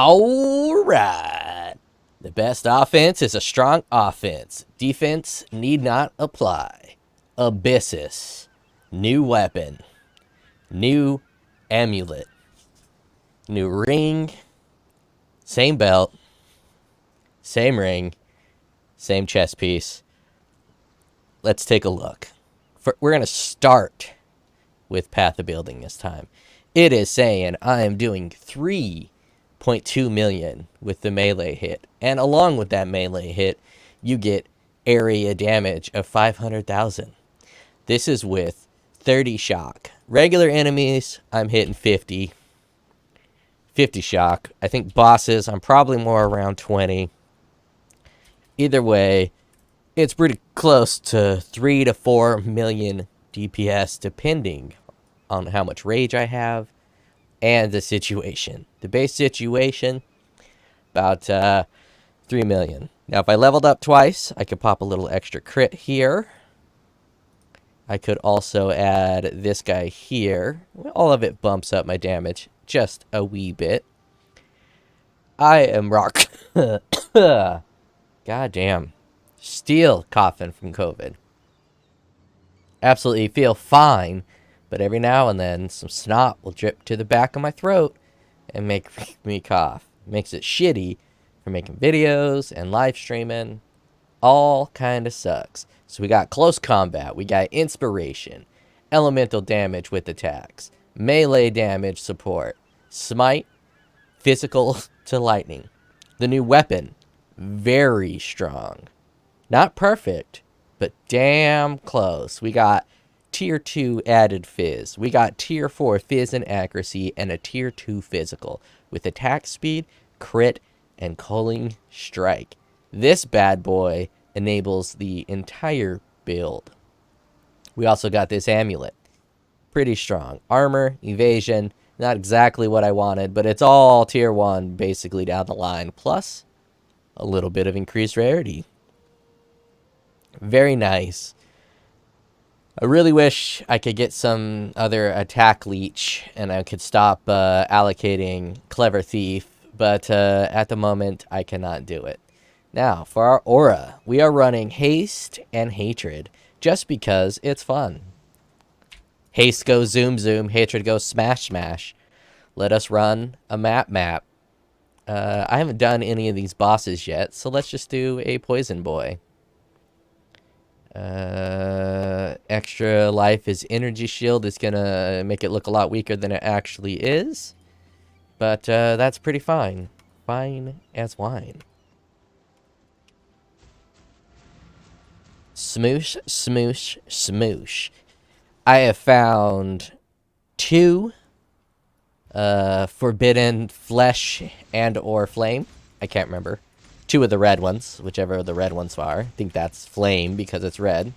All right. The best offense is a strong offense. Defense need not apply. Abyssus. New weapon. New amulet. New ring. Same belt. Same ring. Same chest piece. Let's take a look. We're going to start with Path of Building this time. It is saying I am doing 3.2 million with the melee hit. And along with that melee hit, you get area damage of 500,000. This is with 30 shock. Regular enemies, I'm hitting 50. 50 shock. I think bosses, I'm probably more around 20. Either way, it's pretty close to 3 to 4 million DPS, depending on how much rage I have and the situation. The base situation, about 3 million. Now, if I leveled up twice, I could pop a little extra crit here. I could also add this guy here. All of it bumps up my damage just a wee bit. I am rock. God damn. Still coughing from COVID. Absolutely feel fine, but every now and then some snot will drip to the back of my throat and make me cough. Makes it shitty for making videos and live streaming. All kind of sucks. So we got close combat, we got inspiration, elemental damage with attacks, melee damage support, smite, physical to lightning. The new weapon, very strong. Not perfect, but damn close. We got tier 2 added fizz. We got tier 4 fizz and accuracy and a tier 2 physical with attack speed, crit, and culling strike. This bad boy enables the entire build. We also got this amulet. Pretty strong. Armor, evasion, not exactly what I wanted, but it's all tier 1 basically down the line. Plus, a little bit of increased rarity. Very nice. I really wish I could get some other attack leech and I could stop allocating Clever Thief, but at the moment I cannot do it. Now, for our aura, we are running Haste and Hatred, just because it's fun. Haste goes zoom zoom, Hatred goes smash smash. Let us run a map. I haven't done any of these bosses yet, so let's just do a Poison Boy. Extra life is energy shield is gonna make it look a lot weaker than it actually is. But that's pretty fine. Fine as wine. Smoosh, smoosh, smoosh. I have found 2 forbidden flesh and or flame. I can't remember. 2 of the red ones, whichever the red ones are. I think that's flame because it's red.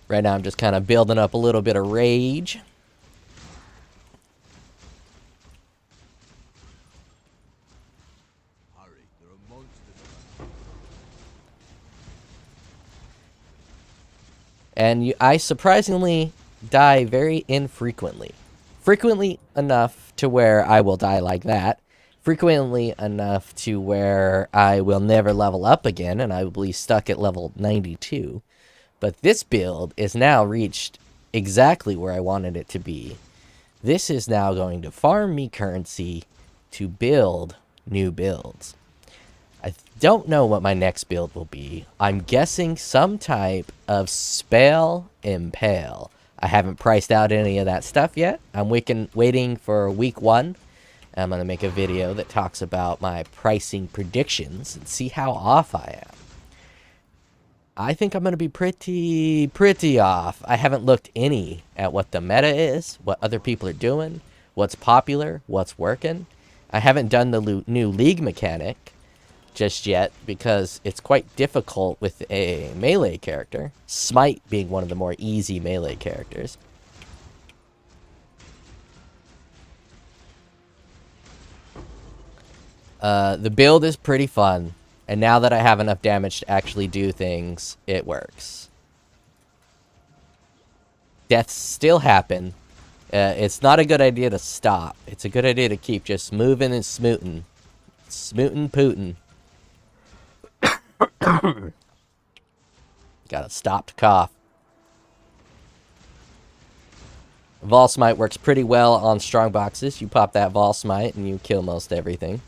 Right now I'm just kind of building up a little bit of rage. And I surprisingly die very infrequently. Frequently enough to where I will die like that. Frequently enough to where I will never level up again, and I will be stuck at level 92. But this build is now reached exactly where I wanted it to be. This is now going to farm me currency to build new builds. I don't know what my next build will be. I'm guessing some type of Spell Impale. I haven't priced out any of that stuff yet. I'm waiting for week 1. I'm going to make a video that talks about my pricing predictions and see how off I am. I think I'm going to be pretty off. I haven't looked any at what the meta is, what other people are doing, what's popular, what's working. I haven't done the new league mechanic just yet because it's quite difficult with a melee character. Smite being one of the more easy melee characters. The build is pretty fun, and now that I have enough damage to actually do things, it works. Deaths still happen, It's not a good idea to stop. It's a good idea to keep just moving and smooting. Smootin' Putin. Gotta stop to cough. VAAL Smite works pretty well on strong boxes. You pop that VAAL Smite and you kill most everything.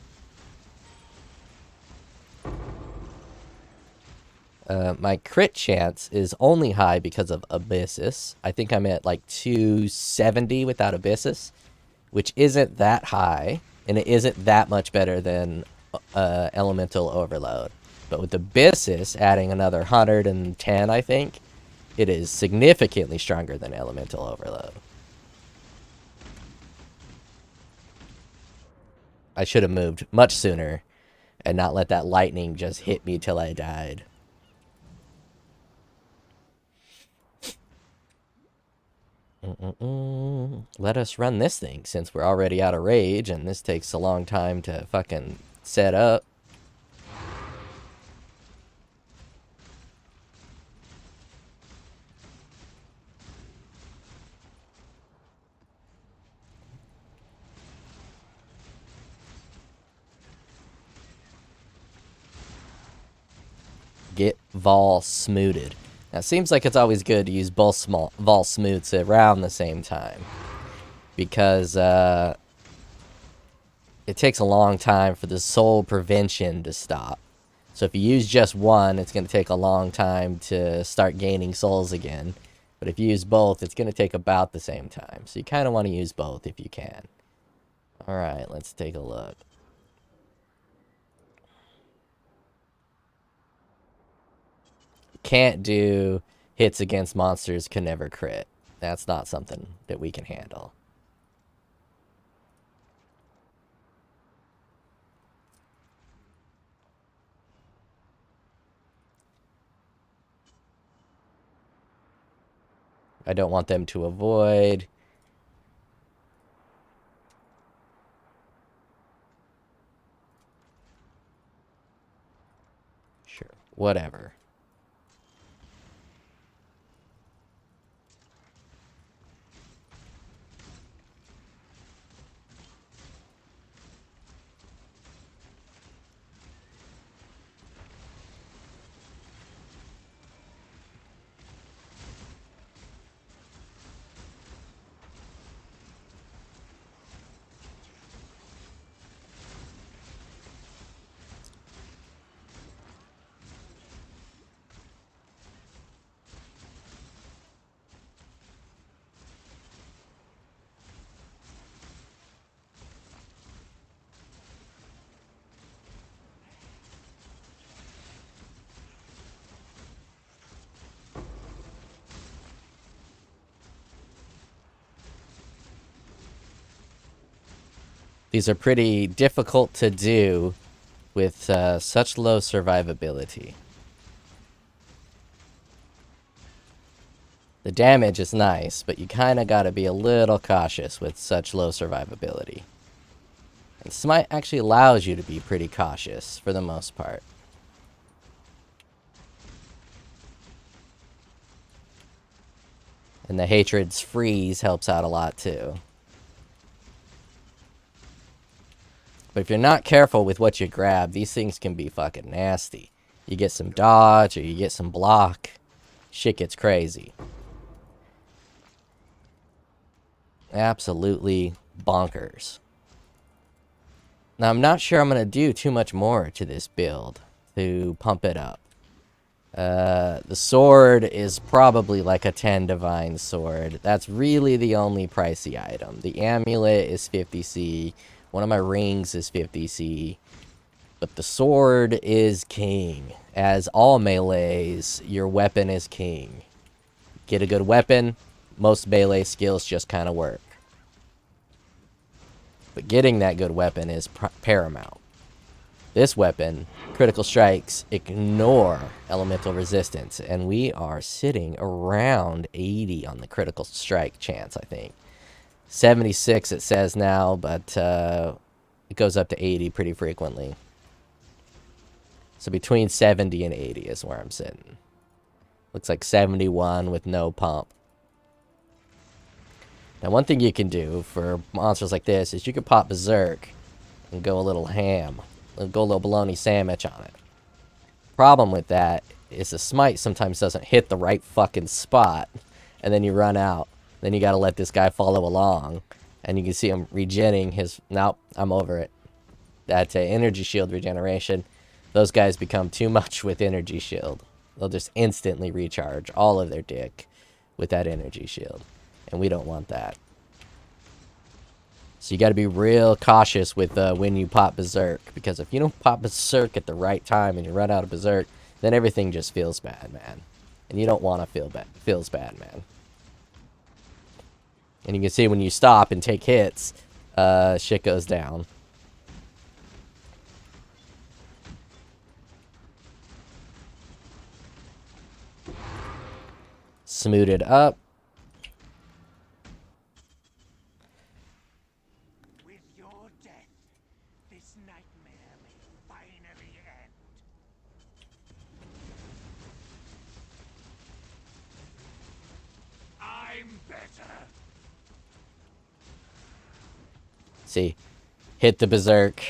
My crit chance is only high because of Abyssus. I think I'm at like 270 without Abyssus, which isn't that high, and it isn't that much better than Elemental Overload. But with Abyssus adding another 110, I think, it is significantly stronger than Elemental Overload. I should have moved much sooner and not let that lightning just hit me till I died. Let us run this thing since we're already out of rage and this takes a long time to fucking set up. Get VAAL smooted. Now, it seems like it's always good to use both VAAL smoots around the same time. Because, it takes a long time for the soul prevention to stop. So if you use just one, it's going to take a long time to start gaining souls again. But if you use both, it's going to take about the same time. So you kind of want to use both if you can. Alright, let's take a look. Can't do hits against monsters, can never crit. That's not something that we can handle. I don't want them to avoid. Sure, whatever. These are pretty difficult to do with such low survivability. The damage is nice, but you kind of got to be a little cautious with such low survivability. And Smite actually allows you to be pretty cautious for the most part. And the Hatred's freeze helps out a lot too. But if you're not careful with what you grab, these things can be fucking nasty. You get some dodge or you get some block, shit gets crazy. Absolutely bonkers. Now, I'm not sure I'm going to do too much more to this build to pump it up. The sword is probably like a 10 divine sword. That's really the only pricey item. The amulet is 50C. One of my rings is 50C. But the sword is king. As all melees, your weapon is king. Get a good weapon, most melee skills just kind of work. But getting that good weapon is paramount. This weapon, critical strikes, ignore elemental resistance. And we are sitting around 80 on the critical strike chance, I think. 76 it says now, but it goes up to 80 pretty frequently. So between 70 and 80 is where I'm sitting. Looks like 71 with no pump. Now, one thing you can do for monsters like this is you can pop Berserk and go a little ham. Go a little bologna sandwich on it. Problem with that is the smite sometimes doesn't hit the right fucking spot, and then you run out. Then you gotta let this guy follow along, and you can see him regenning his... Nope, I'm over it. That's a energy shield regeneration. Those guys become too much with energy shield. They'll just instantly recharge all of their dick with that energy shield, and we don't want that. So you got to be real cautious with when you pop Berserk, because if you don't pop Berserk at the right time and you run out of Berserk, then everything just feels bad, man. And you don't want to feel bad. Feels bad, man. And you can see when you stop and take hits, shit goes down. Smooth it up. With your death, this nightmare may finally end. I'm better. See, hit the Berserk,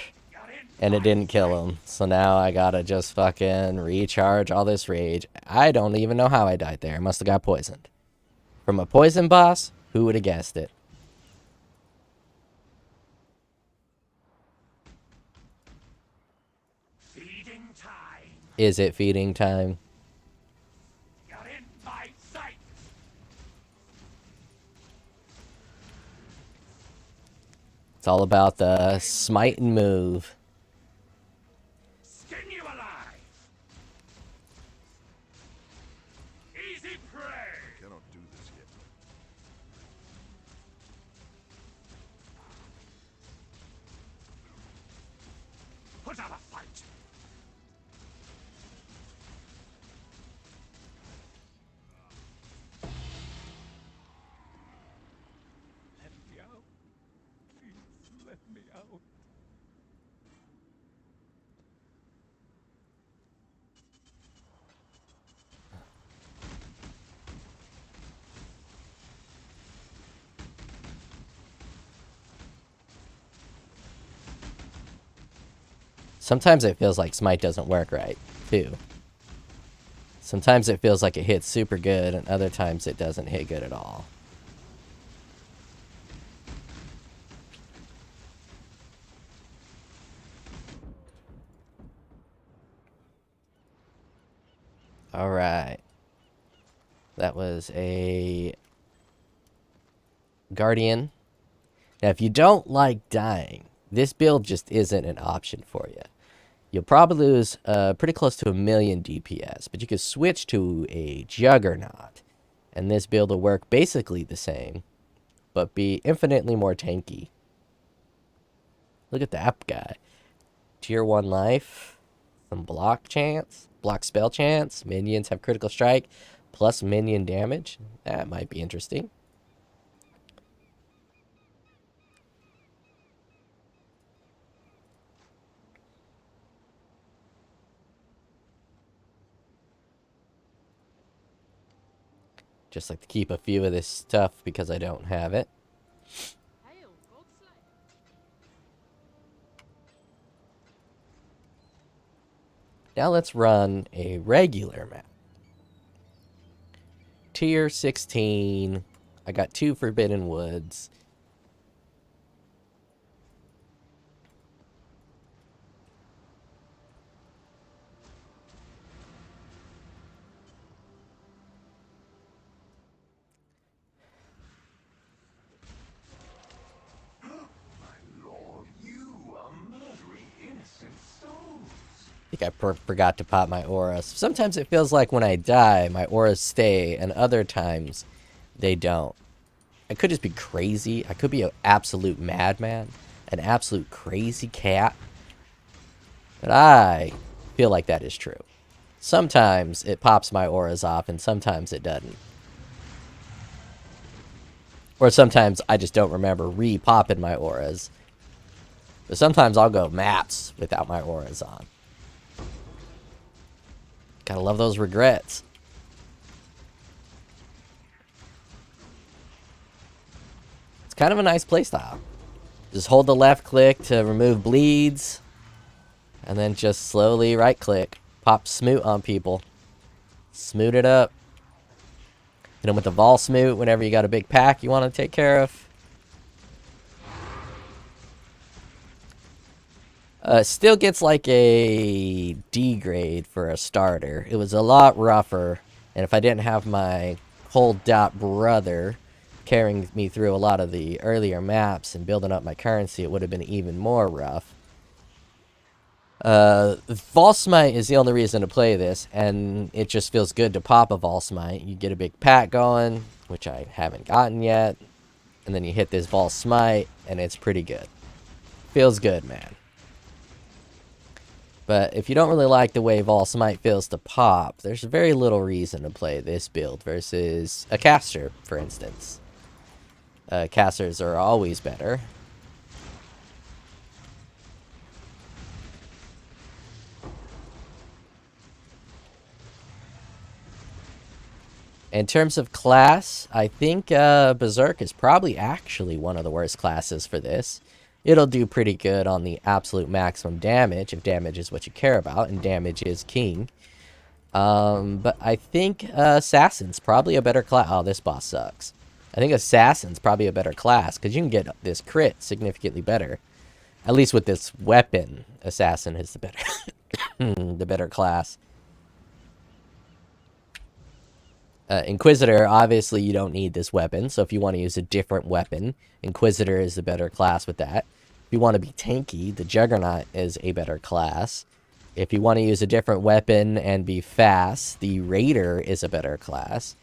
and it didn't kill him. So now I gotta just fucking recharge all this rage. I don't even know how I died there. I must have got poisoned. From a poison boss? Who would have guessed it? Feeding time. Is it feeding time? You're in my sight. It's all about the smite and move. Skin you alive. Easy prey. Cannot do this yet. Put up a fight. Let me out. Please let me out. Sometimes it feels like smite doesn't work right, too. Sometimes it feels like it hits super good, and other times it doesn't hit good at all. Alright. That was a Guardian. Now, if you don't like dying, this build just isn't an option for you. You'll probably lose pretty close to 1,000,000 DPS, but you could switch to a Juggernaut, and this build will work basically the same, but be infinitely more tanky. Look at that guy. Tier 1 life, some block chance, block spell chance, minions have critical strike, plus minion damage. That might be interesting. Just like to keep a few of this stuff because I don't have it. Now let's run a regular map. Tier 16. I got 2 Forbidden Woods. I think I forgot to pop my auras. Sometimes it feels like when I die, my auras stay, and other times they don't. I could just be crazy. I could be an absolute madman, an absolute crazy cat. But I feel like that is true. Sometimes it pops my auras off, and sometimes it doesn't. Or sometimes I just don't remember re-popping my auras. But sometimes I'll go maps without my auras on. Gotta love those regrets. kind of a nice playstyle. Just hold the left click to remove bleeds, and then just slowly right click. Pop Smoot on people. Smoot it up. Hit them with the VAAL Smite whenever you got a big pack you want to take care of. Still gets like a D grade for a starter. It was a lot rougher, and if I didn't have my whole dot brother carrying me through a lot of the earlier maps and building up my currency, it would have been even more rough. VAAL Smite is the only reason to play this, and it just feels good to pop a VAAL Smite. You get a big pack going, which I haven't gotten yet, and then you hit this VAAL Smite, and it's pretty good. Feels good, man. But if you don't really like the way VAAL Smite feels to pop, there's very little reason to play this build versus a caster, for instance. Casters are always better. In terms of class, I think Berserk is probably actually one of the worst classes for this. It'll do pretty good on the absolute maximum damage, if damage is what you care about, and damage is king. But I think Assassin's probably a better class. Oh, this boss sucks. I think Assassin's probably a better class, because you can get this crit significantly better. At least with this weapon, Assassin is the better, the better class. Inquisitor, obviously you don't need this weapon, so if you want to use a different weapon, Inquisitor is the better class with that. If you want to be tanky, the Juggernaut is a better class. If you want to use a different weapon and be fast, the Raider is a better class.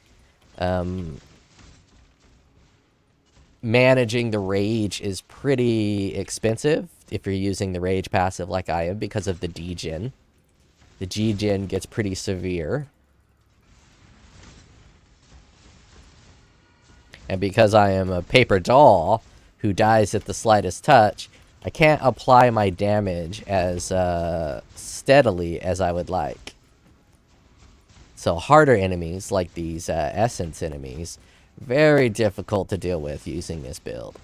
Managing the Rage is pretty expensive if you're using the Rage passive like I am because of the D-Gen. The G-Gen gets pretty severe. And because I am a paper doll who dies at the slightest touch, I can't apply my damage as steadily as I would like. So harder enemies, like these essence enemies, very difficult to deal with using this build.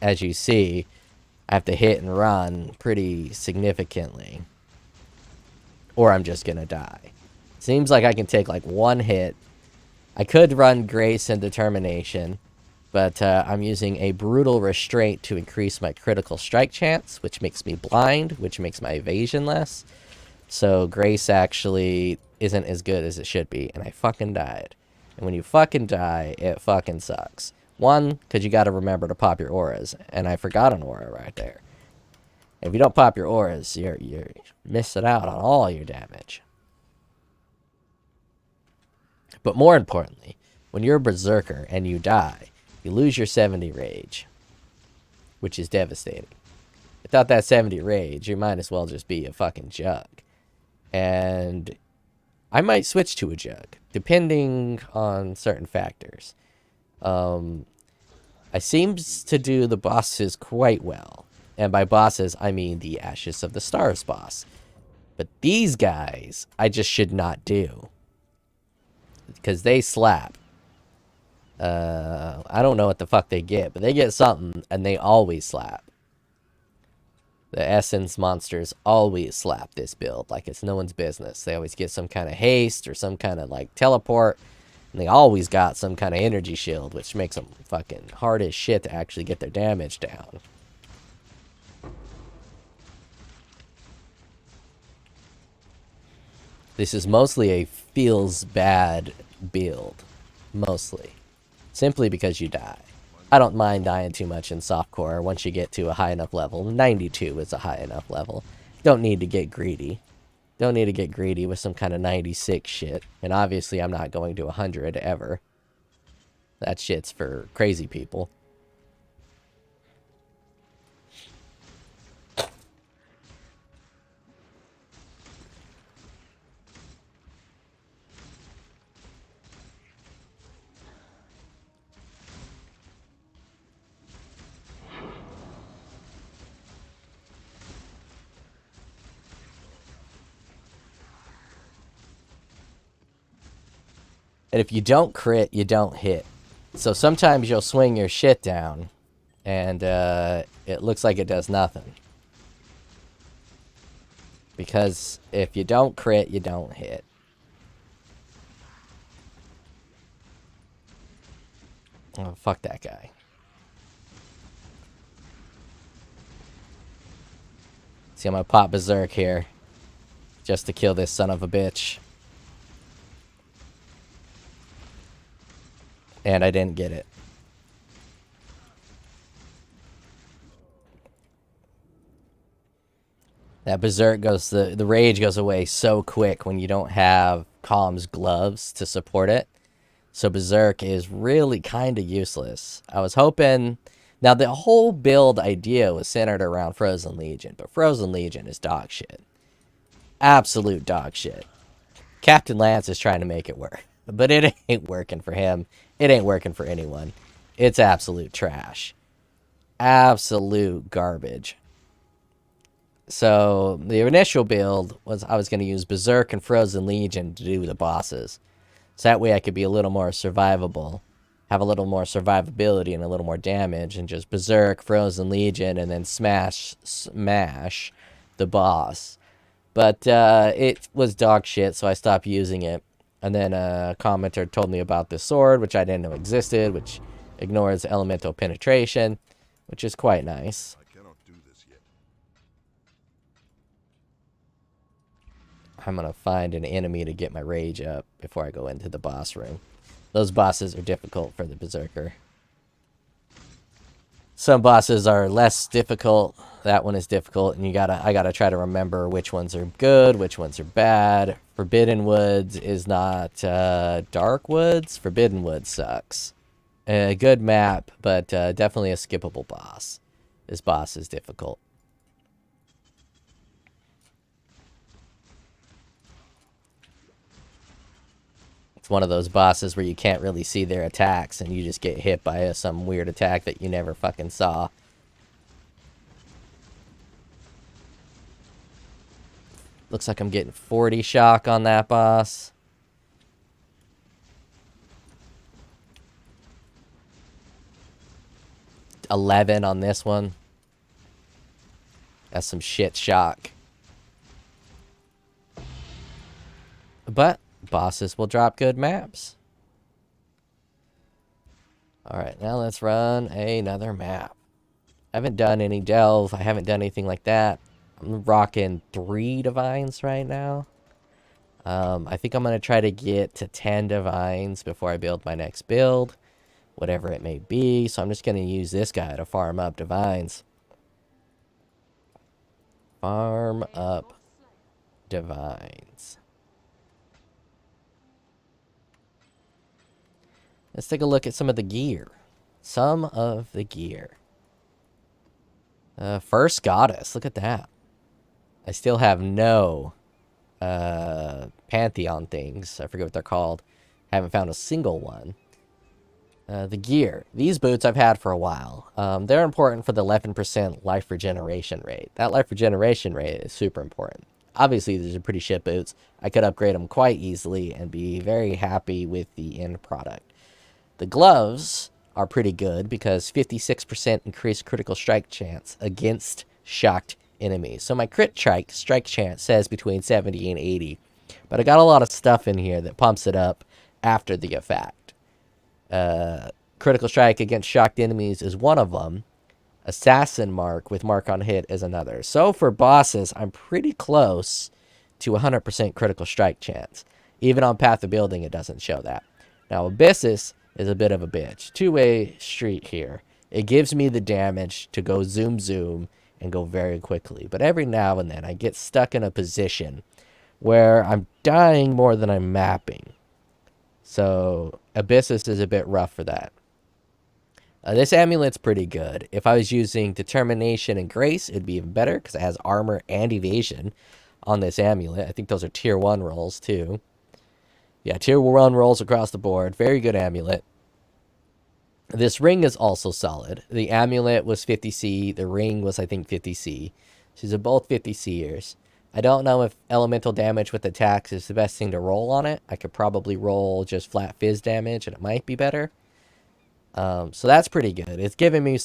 As you see, I have to hit and run pretty significantly, or I'm just going to die. Seems like I can take like one hit. I could run Grace and Determination, but I'm using a Brutal Restraint to increase my critical strike chance, which makes me blind, which makes my evasion less. So Grace actually isn't as good as it should be, and I fucking died. And when you fucking die, it fucking sucks. One, because you got to remember to pop your auras, and I forgot an aura right there. If you don't pop your auras, you're missing out on all your damage. But more importantly, when you're a Berserker and you die, you lose your 70 rage, which is devastating. Without that 70 rage, you might as well just be a fucking jug. And I might switch to a jug, depending on certain factors. I seems to do the bosses quite well. And by bosses, I mean the Ashes of the Stars boss. But these guys, I just should not do. Because they slap. I don't know what the fuck they get, but they get something, and they always slap. The Essence monsters always slap this build like it's no one's business. They always get some kind of haste or some kind of, like, teleport. And they always got some kind of energy shield, which makes them fucking hard as shit to actually get their damage down. This is mostly a feels bad build. Mostly. Simply because you die. I don't mind dying too much in softcore once you get to a high enough level. 92 is a high enough level. Don't need to get greedy. Don't need to get greedy with some kind of 96 shit. And obviously I'm not going to 100 ever. That shit's for crazy people. And if you don't crit, you don't hit. So sometimes you'll swing your shit down, and it looks like it does nothing. Because if you don't crit, you don't hit. Oh, fuck that guy. See, I'm gonna pop Berserk here. Just to kill this son of a bitch. And I didn't get it. That Berserk goes, the rage goes away so quick when you don't have Calm's gloves to support it. So Berserk is really kind of useless. I was hoping... Now, the whole build idea was centered around Frozen Legion, but Frozen Legion is dog shit. Absolute dog shit. Captain Lance is trying to make it work, but it ain't working for him. It ain't working for anyone. It's absolute trash. Absolute garbage. So, the initial build was I was going to use Berserk and Frozen Legion to do the bosses. So that way I could be a little more survivable. Have a little more survivability and a little more damage. And just Berserk, Frozen Legion, and then smash the boss. But it was dog shit, so I stopped using it. And then a commenter told me about this sword, which I didn't know existed, which ignores elemental penetration, which is quite nice. I cannot do this yet. I'm going to find an enemy to get my rage up before I go into the boss room. Those bosses are difficult for the Berserker. Some bosses are less difficult. That one is difficult, and I gotta try to remember which ones are good, which ones are bad. Forbidden Woods is not Dark Woods. Forbidden Woods sucks. A good map, but definitely a skippable boss. This boss is difficult. It's one of those bosses where you can't really see their attacks, and you just get hit by some weird attack that you never fucking saw. Looks like I'm getting 40 shock on that boss. $11 on this one. That's some shit shock. But bosses will drop good maps. Alright, now let's run another map. I haven't done any delve. I haven't done anything like that. I'm rocking 3 divines right now. I think I'm going to try to get to 10 divines before I build my next build. Whatever it may be. So I'm just going to use this guy to farm up divines. Farm up divines. Let's take a look at some of the gear. Some of the gear. First Goddess. Look at that. I still have no Pantheon things. I forget what they're called. Haven't found a single one. The gear. These boots I've had for a while. They're important for the 11% life regeneration rate. That life regeneration rate is super important. Obviously, these are pretty shit boots. I could upgrade them quite easily and be very happy with the end product. The gloves are pretty good because 56% increased critical strike chance against shocked enemies. So my crit strike chance says between 70 and 80. But I got a lot of stuff in here that pumps it up after the effect. Critical strike against shocked enemies is one of them. Assassin mark with mark on hit is another. So for bosses, I'm pretty close to 100% critical strike chance. Even on Path of Building, it doesn't show that. Now, Abyssus is a bit of a bitch. Two-way street here. It gives me the damage to go zoom zoom and go very quickly. But every now and then, I get stuck in a position where I'm dying more than I'm mapping. So Abyssus is a bit rough for that. This amulet's pretty good. If I was using Determination and Grace, it'd be even better because it has armor and evasion on this amulet. I think those are tier 1 rolls too. Yeah, tier 1 rolls across the board. Very good amulet. This ring is also solid. The amulet was 50C. The ring was, I think, 50C. These are both 50C'ers. I don't know if elemental damage with attacks is the best thing to roll on it. I could probably roll just flat fizz damage, and it might be better. So that's pretty good. It's giving me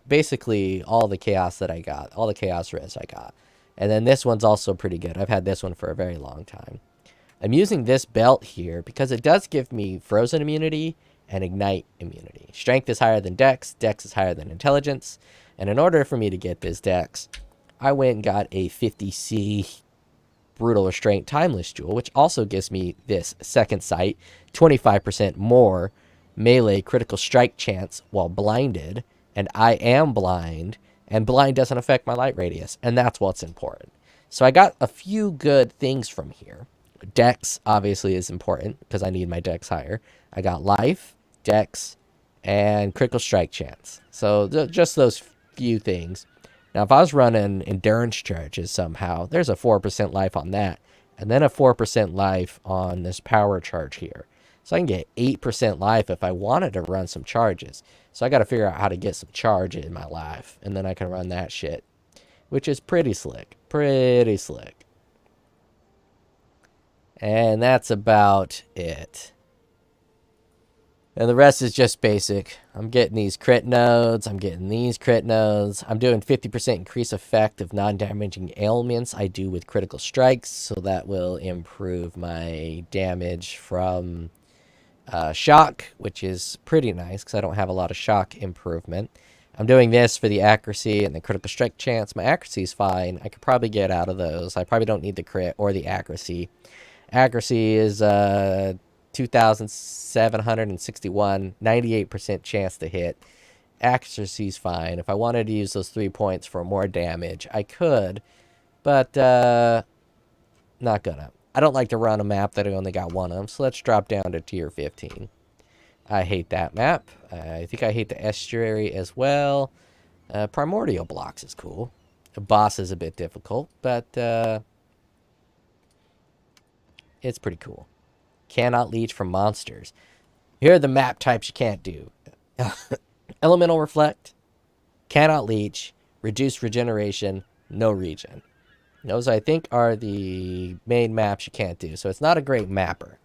basically all the chaos that I got, all the chaos res I got. And then this one's also pretty good. I've had this one for a very long time. I'm using this belt here because it does give me frozen immunity and ignite immunity. Strength is higher than dex. Dex is higher than intelligence. And in order for me to get this dex, I went and got a 50C brutal restraint timeless jewel, which also gives me this second sight, 25% more melee critical strike chance while blinded. And I am blind, and blind doesn't affect my light radius. And that's what's important. So I got a few good things from here. Dex obviously is important because I need my dex higher. I got life, dex, and critical strike chance. So just those few things. Now, if I was running endurance charges somehow, there's a 4% life on that, and then a 4% life on this power charge here. So I can get 8% life if I wanted to run some charges. So I got to figure out how to get some charge in my life, and then I can run that shit, which is pretty slick. Pretty slick. And that's about it. And the rest is just basic. I'm getting these crit nodes. I'm getting these crit nodes. I'm doing 50% increase effect of non-damaging ailments I do with critical strikes. So that will improve my damage from shock, which is pretty nice because I don't have a lot of shock improvement. I'm doing this for the accuracy and the critical strike chance. My accuracy is fine. I could probably get out of those. I probably don't need the crit or the accuracy. Accuracy is 2,761, 98% chance to hit. Accuracy's fine. If I wanted to use those 3 points for more damage, I could, but not gonna. I don't like to run a map that I only got one of, so let's drop down to tier 15. I hate that map. I think I hate the estuary as well. Primordial blocks is cool. The boss is a bit difficult, but it's pretty cool. Cannot leech from monsters. Here are the map types you can't do. Elemental Reflect, cannot leech, reduced regeneration, no regen. Those, I think, are the main maps you can't do. So it's not a great mapper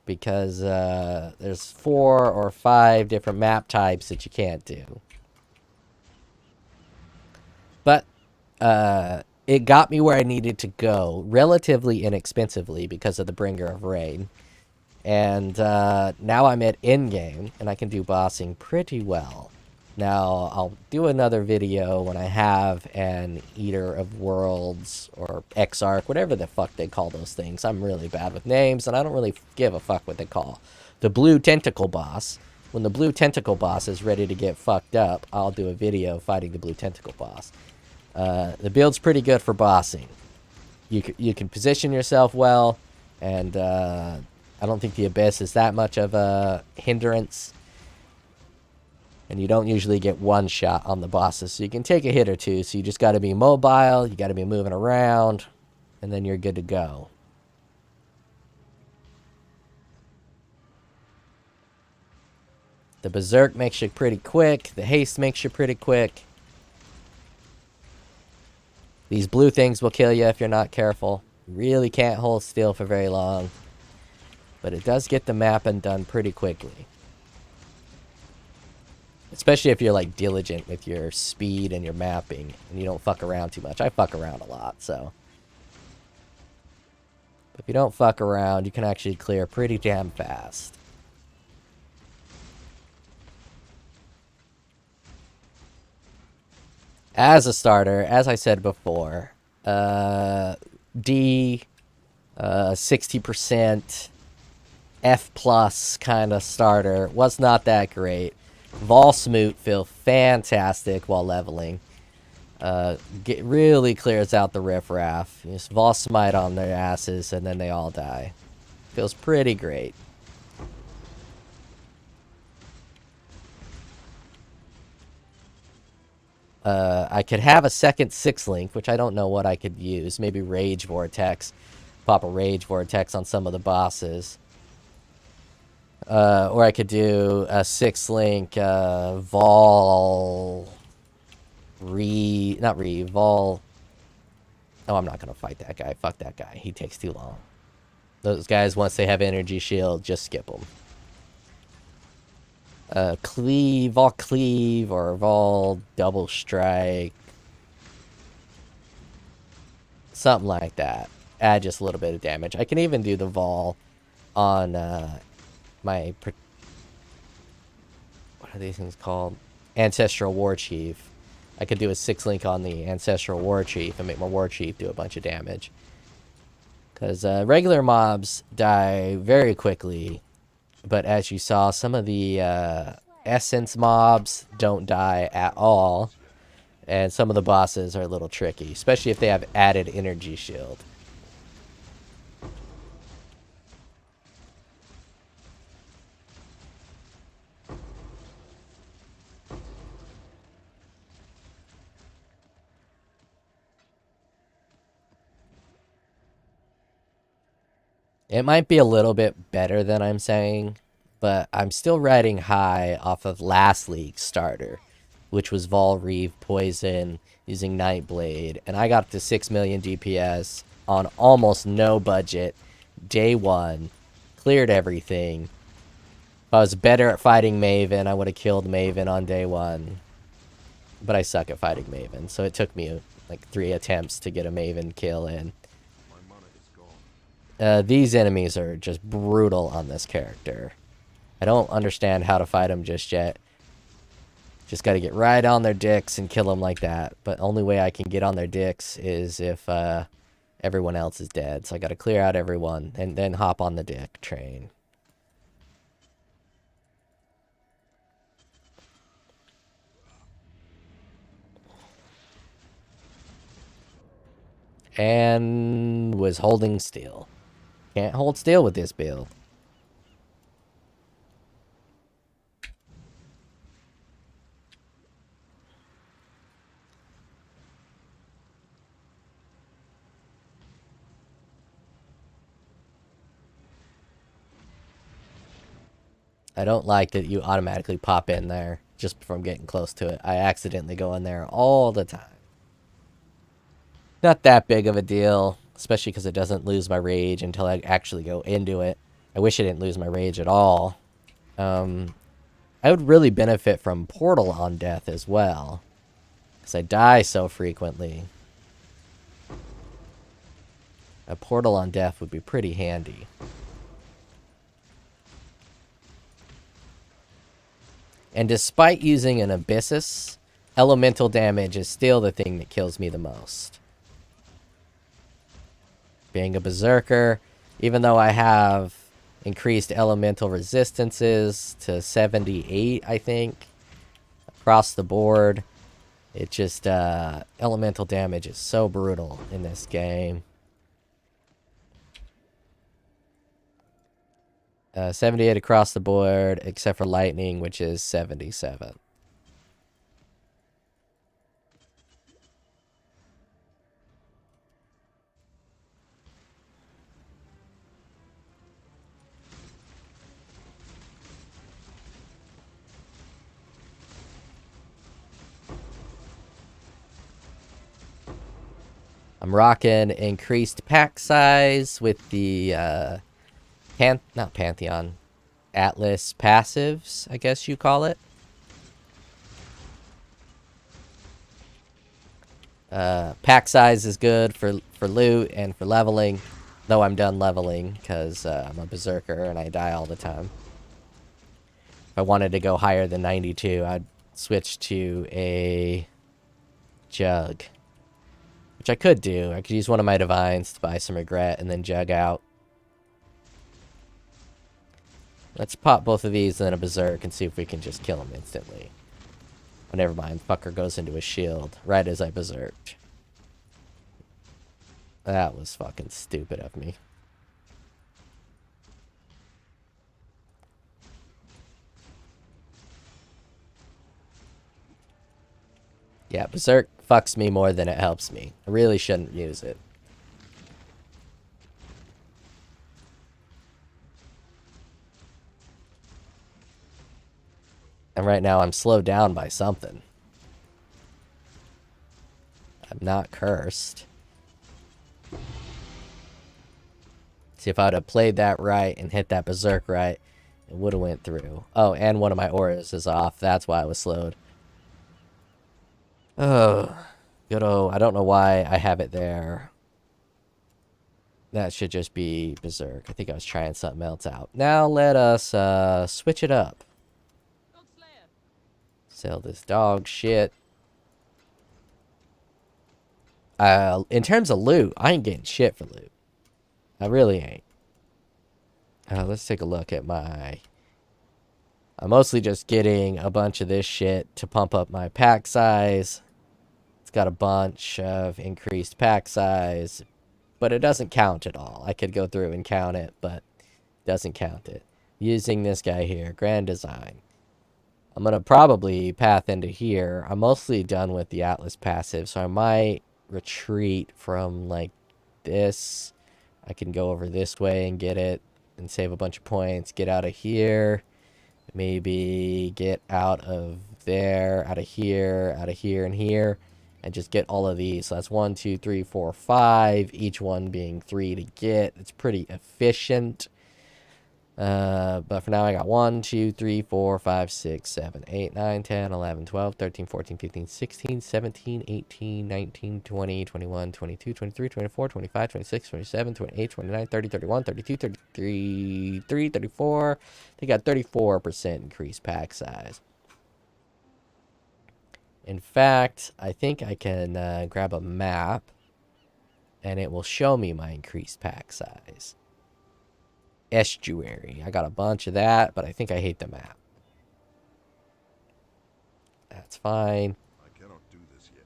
because there's 4 or 5 different map types that you can't do. But it got me where I needed to go relatively inexpensively because of the Bringer of Rain. And now I'm at endgame, and I can do bossing pretty well. Now, I'll do another video when I have an Eater of Worlds or Exarch, whatever the fuck they call those things. I'm really bad with names, and I don't really give a fuck what they call. The Blue Tentacle Boss. When the Blue Tentacle Boss is ready to get fucked up, I'll do a video fighting the Blue Tentacle Boss. The build's pretty good for bossing. You can position yourself well, and I don't think the Abyss is that much of a hindrance. And you don't usually get one shot on the bosses. So you can take a hit or two. So you just got to be mobile. You got to be moving around. And then you're good to go. The Berserk makes you pretty quick. The Haste makes you pretty quick. These blue things will kill you if you're not careful. You really can't hold still for very long. But it does get the mapping done pretty quickly. Especially if you're, like, diligent with your speed and your mapping. And you don't fuck around too much. I fuck around a lot, so. But if you don't fuck around, you can actually clear pretty damn fast. As a starter, as I said before, D, 60%, F plus kind of starter was not that great. VAAL Smite feel fantastic while leveling. Really clears out the riffraff. You just VAAL Smite on their asses and then they all die. Feels pretty great. I could have a second 6-link, which I don't know what I could use. Maybe Rage Vortex. Pop a Rage Vortex on some of the bosses. Or I could do a 6-link VAAL... VAAL... Oh, I'm not going to fight that guy. Fuck that guy. He takes too long. Those guys, once they have energy shield, just skip them. Cleave, Vol Cleave, or Vol Double Strike. Something like that. Add just a little bit of damage. I can even do the Vol on my... What are these things called? Ancestral War Chief. I could do a 6-link on the Ancestral War Chief and make my War Chief do a bunch of damage. Because regular mobs die very quickly. But as you saw, some of the Essence mobs don't die at all. And some of the bosses are a little tricky, especially if they have added energy shield. It might be a little bit better than I'm saying, but I'm still riding high off of last league's starter, which was Vol Reeve Poison using Nightblade, and I got to 6 million DPS on almost no budget, day one, cleared everything. If I was better at fighting Maven, I would have killed Maven on day one, but I suck at fighting Maven, so it took me like 3 attempts to get a Maven kill in. These enemies are just brutal on this character. I don't understand how to fight them just yet. Just got to get right on their dicks and kill them like that. But only way I can get on their dicks is if everyone else is dead. So I got to clear out everyone and then hop on the dick train. And was holding still. Can't hold still with this build. I don't like that you automatically pop in there just from getting close to it. I accidentally go in there all the time. Not that big of a deal, especially because it doesn't lose my rage until I actually go into it. I wish I didn't lose my rage at all. I would really benefit from Portal on death as well, because I die so frequently. A Portal on death would be pretty handy. And despite using an Abyssus, elemental damage is still the thing that kills me the most. Being a Berserker, even though I have increased elemental resistances to 78, I think, across the board, it just, elemental damage is so brutal in this game. 78 across the board, except for lightning, which is 77. I'm rocking increased pack size with the not Pantheon, Atlas passives, I guess you call it. Pack size is good for loot and for leveling, though I'm done leveling because I'm a Berserker and I die all the time. If I wanted to go higher than 92, I'd switch to a Jug. Which I could do. I could use one of my Divines to buy some regret and then Jug out. Let's pop both of these and then a Berserk and see if we can just kill him instantly. Oh, never mind. Fucker goes into a shield right as I Berserked. That was fucking stupid of me. Yeah, Berserk fucks me more than it helps me. I really shouldn't use it. And right now I'm slowed down by something. I'm not cursed. See, if I would have played that right and hit that Berserk right, It would have went through. Oh, and one of my auras is off. That's why I was slowed. Oh, good. Oh, I don't know why I have it there. That should just be Berserk. I think I was trying something else out. Now let us switch it up. Sell this dog shit. In terms of loot, I ain't getting shit for loot. I really ain't. Let's take a look at my... I'm mostly just getting a bunch of this shit to pump up my pack size. It's got a bunch of increased pack size, but it doesn't count at all. I could go through and count it, but it doesn't count it. Using this guy here, Grand Design. I'm going to probably path into here. I'm mostly done with the Atlas passive, so I might retreat from like this. I can go over this way and get it and save a bunch of points. Get out of here. Maybe get out of there, out of here, and here. And just get all of these. So that's 1, 2, 3, 4, 5. Each one being 3 to get. It's pretty efficient. But for now, I got 1, 2, 3, 4, 5, 6, 7, 8, 9, 10, 11, 12, 13, 14, 15, 16, 17, 18, 19, 20, 21, 22, 23, 24, 25, 26, 27, 28, 29, 30, 31, 32, 33, 34. They got 34% increased pack size. In fact, I think I can grab a map, and it will show me my increased pack size. Estuary. I got a bunch of that, but I think I hate the map. That's fine. I cannot do this yet.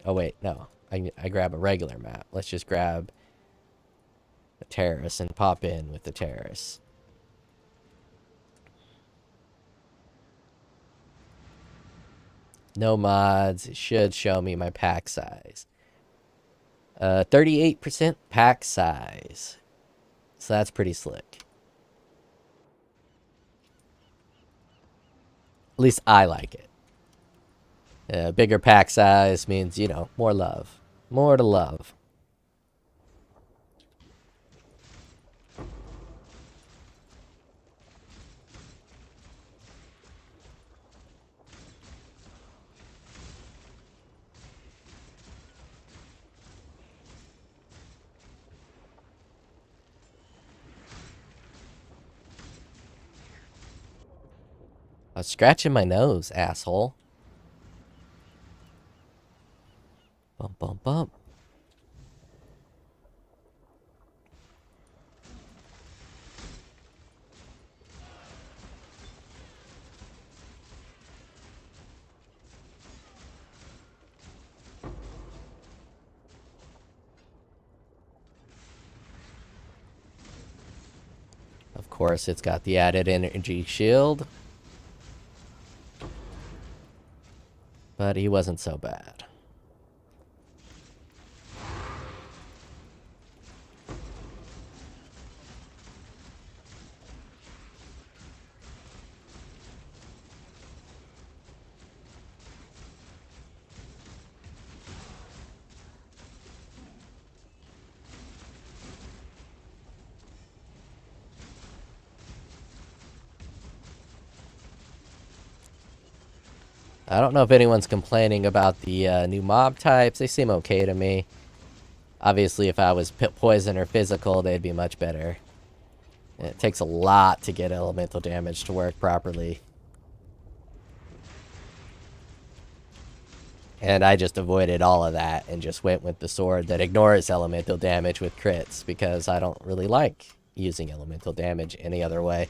Oh, wait, no. I grab a regular map. Let's just grab the terrace and pop in with the terrace. No mods. It should show me my pack size. 38% pack size. So that's pretty slick. At least I like it. Bigger pack size means, you know, more love. More to love. I was scratching my nose, asshole. Bump, bump, bump. Of course, it's got the added energy shield. But he wasn't so bad. I don't know if anyone's complaining about the new mob types. They seem okay to me. Obviously, if I was poison or physical, they'd be much better. It takes a lot to get elemental damage to work properly. And I just avoided all of that and just went with the sword that ignores elemental damage with crits because I don't really like using elemental damage any other way.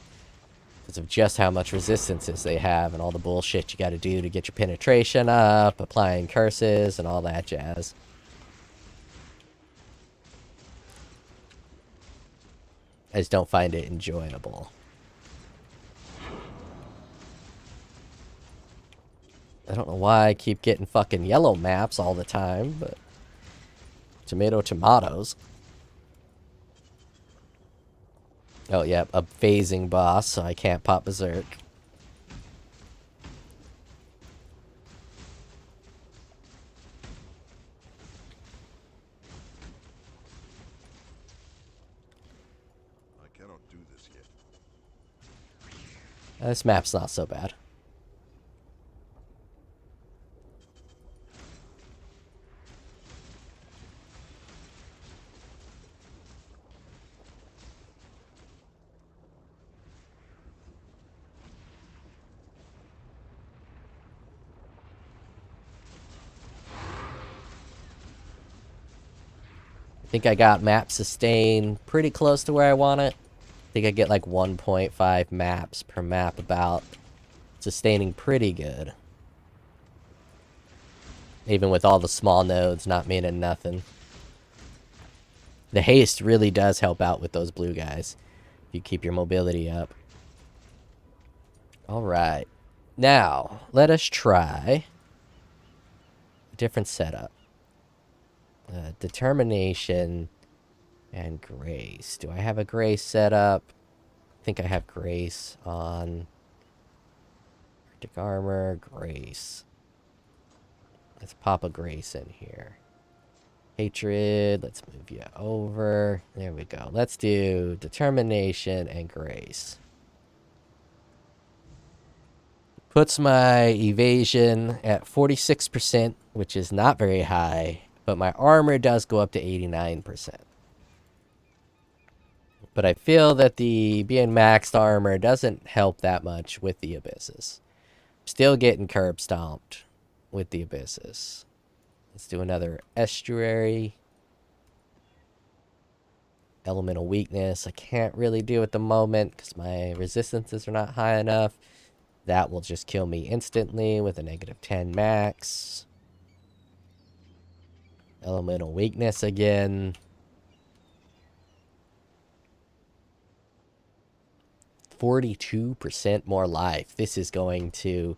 Because of just how much resistances they have and all the bullshit you gotta do to get your penetration up, applying curses, and all that jazz. I just don't find it enjoyable. I don't know why I keep getting fucking yellow maps all the time, but... tomatoes. Oh, yeah, a phasing boss, so I can't pop Berserk. I cannot do this yet. This map's not so bad. I think I got map sustain pretty close to where I want it. I think I get like 1.5 maps per map about. Sustaining pretty good. Even with all the small nodes not meaning nothing. The haste really does help out with those blue guys. If you keep your mobility up. Alright. Now, let us try a different setup. Determination and grace. Do I have a grace setup? I think I have grace on. Arctic armor, grace. Let's pop a grace in here. Hatred, let's move you over. There we go. Let's do determination and grace. Puts my evasion at 46%, which is not very high, but my armor does go up to 89%. But I feel that the being maxed armor doesn't help that much with the abysses. Still getting curb stomped with the abysses. Let's do another estuary. Elemental weakness. I can't really do at the moment because my resistances are not high enough. That will just kill me instantly with a -10 max. Elemental weakness again. 42% more life. This is going to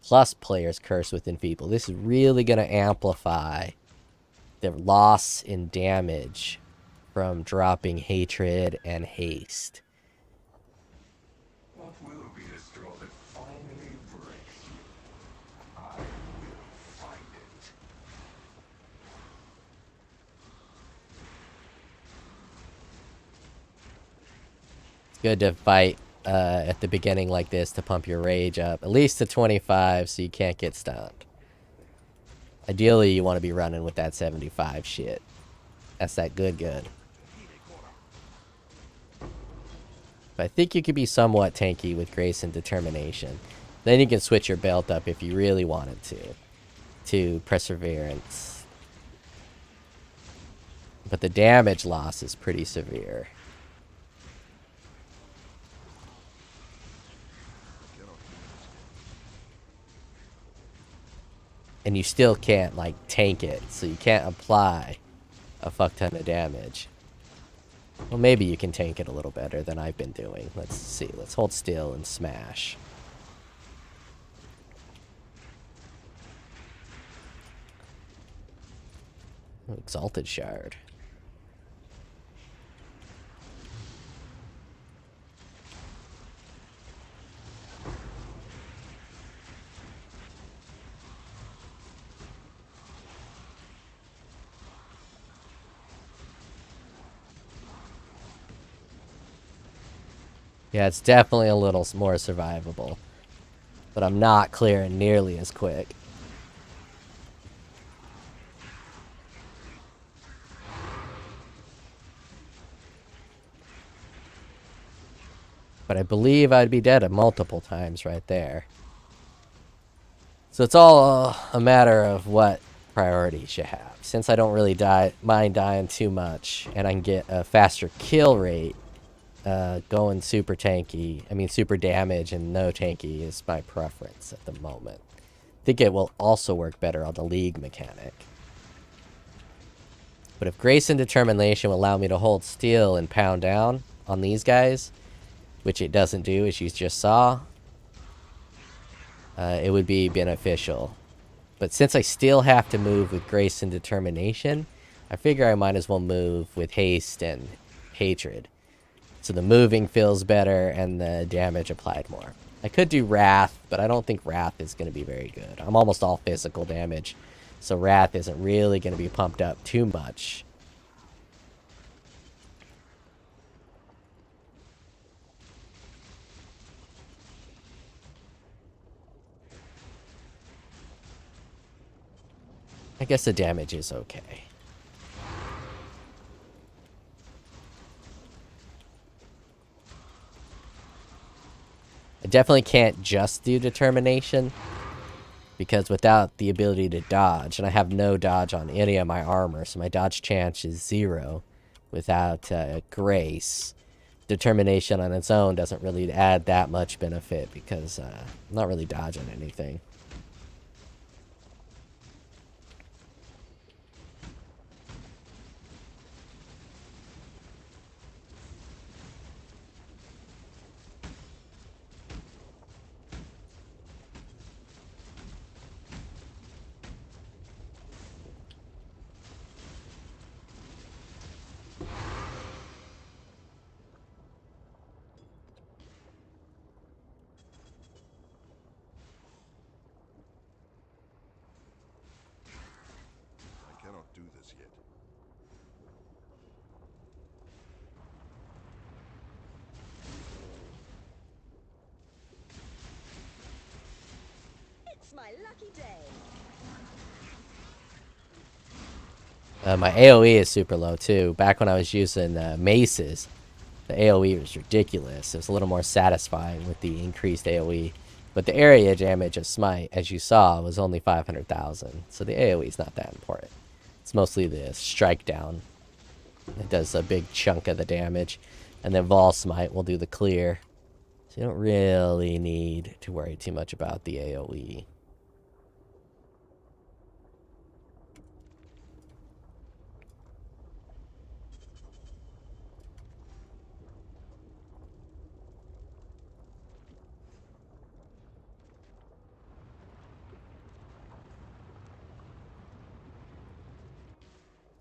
plus players curse with enfeeble. This is really going to amplify the loss in damage from dropping hatred and haste. What will be destroyed finally breaks you. I will find it. It's good to fight at the beginning like this to pump your rage up. At least to 25 so you can't get stunned. Ideally, you want to be running with that 75 shit. That's that good. But I think you could be somewhat tanky with grace and determination. Then you can switch your belt up if you really wanted to perseverance. But the damage loss is pretty severe. And you still can't, like, tank it. So you can't apply a fuck ton of damage. Well, maybe you can tank it a little better than I've been doing. Let's see. Let's hold still and smash. Exalted Shard. Yeah, it's definitely a little more survivable. But I'm not clearing nearly as quick. But I believe I'd be dead multiple times right there. So it's all a matter of what priorities you have. Since I don't really mind dying too much, and I can get a faster kill rate, going super tanky, super damage and no tanky is my preference at the moment. I think it will also work better on the league mechanic. But if grace and determination will allow me to hold still and pound down on these guys, which it doesn't do, as you just saw, it would be beneficial. But since I still have to move with grace and determination, I figure I might as well move with haste and hatred. So the moving feels better and the damage applied more. I could do Wrath, but I don't think Wrath is going to be very good. I'm almost all physical damage, so Wrath isn't really going to be pumped up too much. I guess the damage is okay. I definitely can't just do determination, because without the ability to dodge, and I have no dodge on any of my armor, so my dodge chance is 0 without grace. Determination on its own doesn't really add that much benefit because I'm not really dodging anything. I cannot do this yet. It's my lucky day. My AoE is super low too. Back when I was using maces, the AoE was ridiculous. It was a little more satisfying with the increased AoE. But the area damage of Smite, as you saw, was only 500,000. So the AoE is not that important. It's mostly the strike down. It does a big chunk of the damage. And then VAAL Smite will do the clear. So you don't really need to worry too much about the AoE.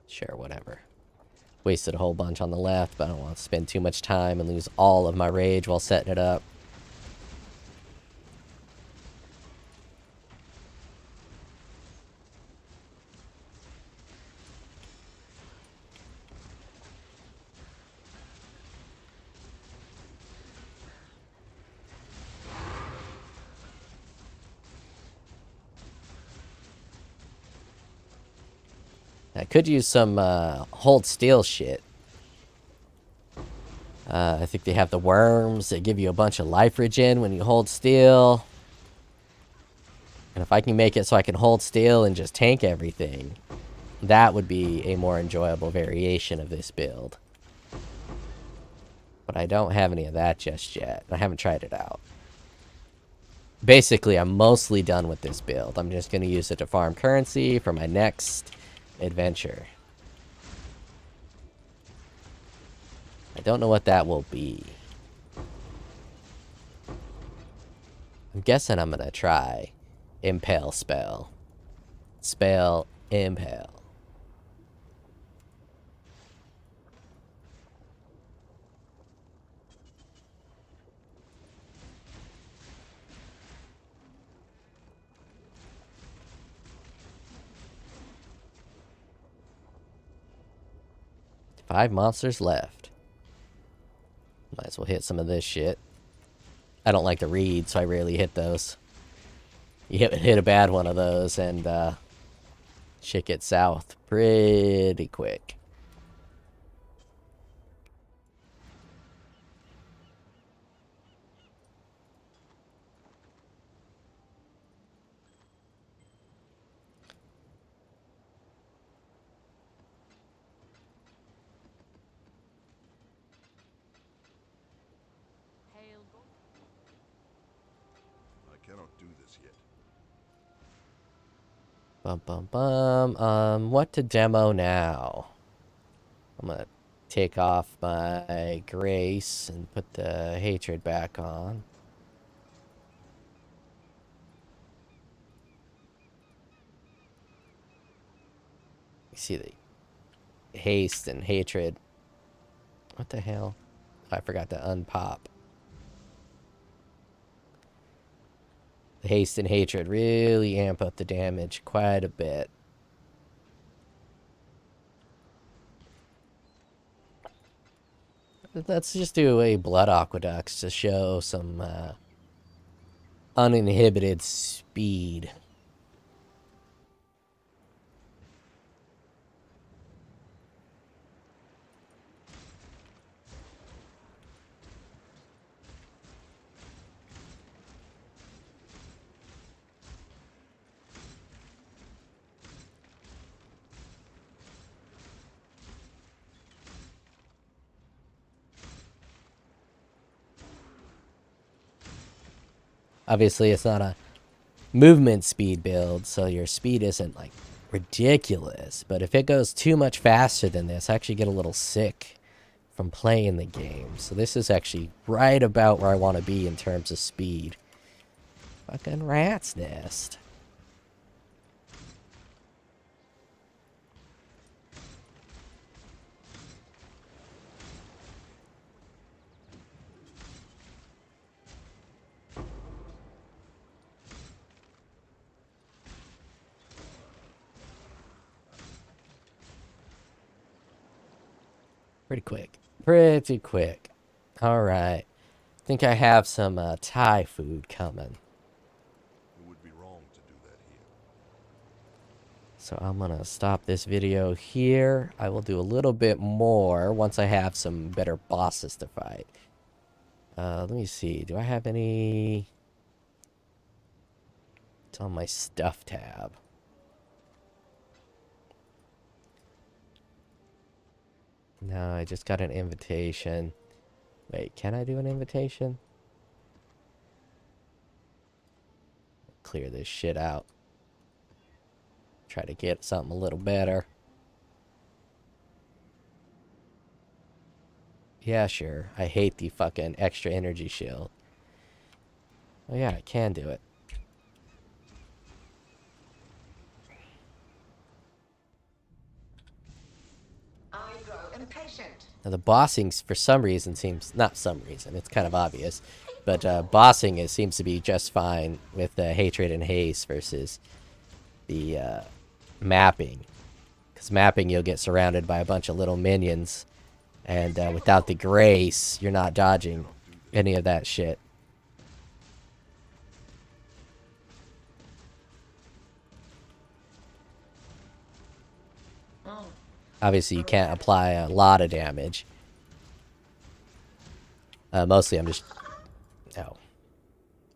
Sure, whatever. Wasted a whole bunch on the left, but I don't want to spend too much time and lose all of my rage while setting it up. I could use some hold steel shit. I think they have the worms that give you a bunch of life regen when you hold steel. And if I can make it so I can hold steel and just tank everything, that would be a more enjoyable variation of this build. But I don't have any of that just yet. I haven't tried it out. Basically, I'm mostly done with this build. I'm just going to use it to farm currency for my next adventure. I don't know what that will be. I'm guessing I'm going to try Impale Spell. Spell Impale. Five monsters left. Might as well hit some of this shit. I don't like to read, so I rarely hit those. You hit a bad one of those, and shit gets south pretty quick. I cannot do this yet. Bum bum bum. What to demo now? I'm gonna take off my grace and put the hatred back on. You see the haste and hatred. What the hell? I forgot to unpop. The haste and hatred really amp up the damage quite a bit. Let's just do a blood aqueducts to show some uninhibited speed. Obviously, it's not a movement speed build, so your speed isn't like ridiculous. But if it goes too much faster than this, I actually get a little sick from playing the game. So this is actually right about where I want to be in terms of speed. Fucking rat's nest. Pretty quick. Pretty quick. Alright. I think I have some Thai food coming. It would be wrong to do that here. So I'm going to stop this video here. I will do a little bit more once I have some better bosses to fight. Let me see. Do I have any... It's on my stuff tab. No, I just got an invitation. Wait, can I do an invitation? Clear this shit out. Try to get something a little better. Yeah, sure. I hate the fucking extra energy shield. Oh yeah, I can do it. I grow impatient. Now the bossing, for some reason, seems... Not some reason, it's kind of obvious. But bossing seems to be just fine with hatred and haste versus the mapping. Because mapping, you'll get surrounded by a bunch of little minions. And without the grace, you're not dodging any of that shit. Obviously, you can't apply a lot of damage. Mostly, I'm just... Oh.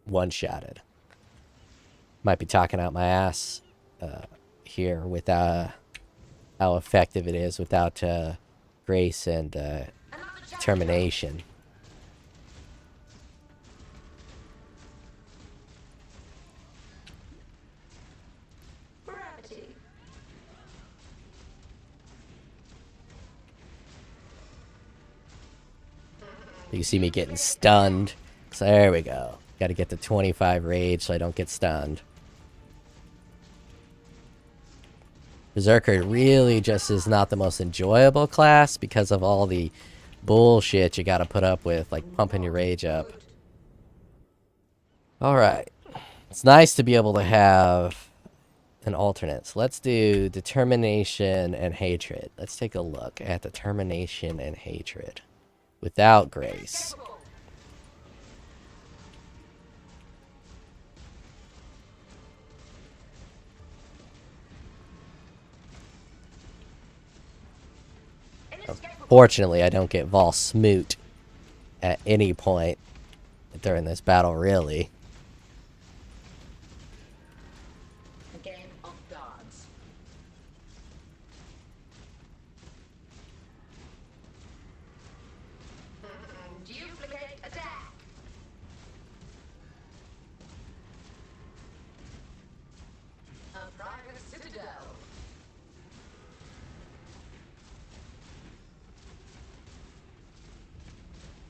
One-shotted. Might be talking out my ass here with how effective it is without grace and determination. Gravity. You see me getting stunned. So there we go. Got to get to 25 rage so I don't get stunned. Berserker really just is not the most enjoyable class because of all the bullshit you got to put up with, like pumping your rage up. Alright. It's nice to be able to have an alternate. So let's do determination and hatred. Let's take a look at determination and hatred without grace. Fortunately, I don't get VAAL Smite at any point during this battle, really. A game of gods. Duplicate attack. A private citadel.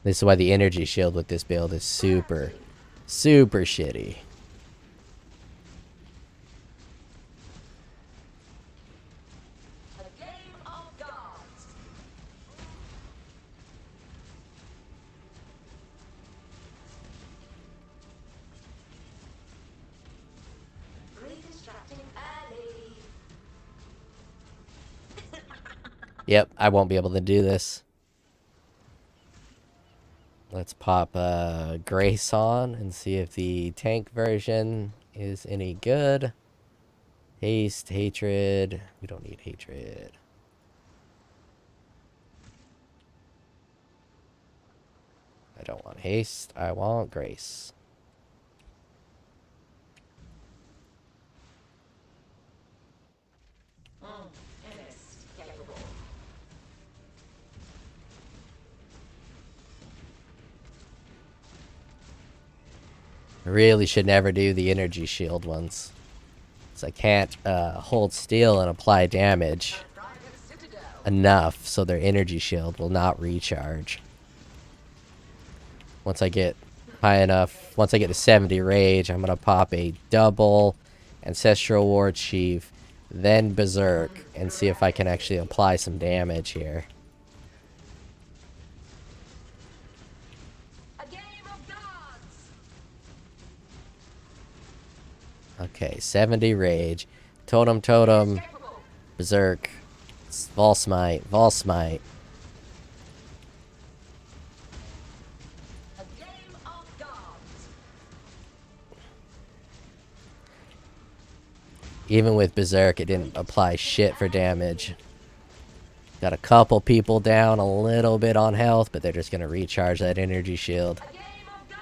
This is why the energy shield with this build is super, super shitty. A game of gods. Reconstructing alley. Yep, I won't be able to do this. Let's pop Grace on and see if the tank version is any good. Haste, hatred. We don't need hatred. I don't want haste. I want grace. Inescapable. I really should never do the energy shield ones. So I can't hold still and apply damage Private Citadel. enough so their energy shield will not recharge. Once I get high enough, once I get to 70 rage, I'm going to pop a double Ancestral War Chief, then Berserk, and see if I can actually apply some damage here. A game of gods. Okay, 70 rage. Totem, totem, Capable. Berserk, VAAL Smite, VAAL Smite. A game of gods. Even with Berserk, it didn't apply shit for damage. Got a couple people down a little bit on health, but they're just going to recharge that energy shield. A game of gods.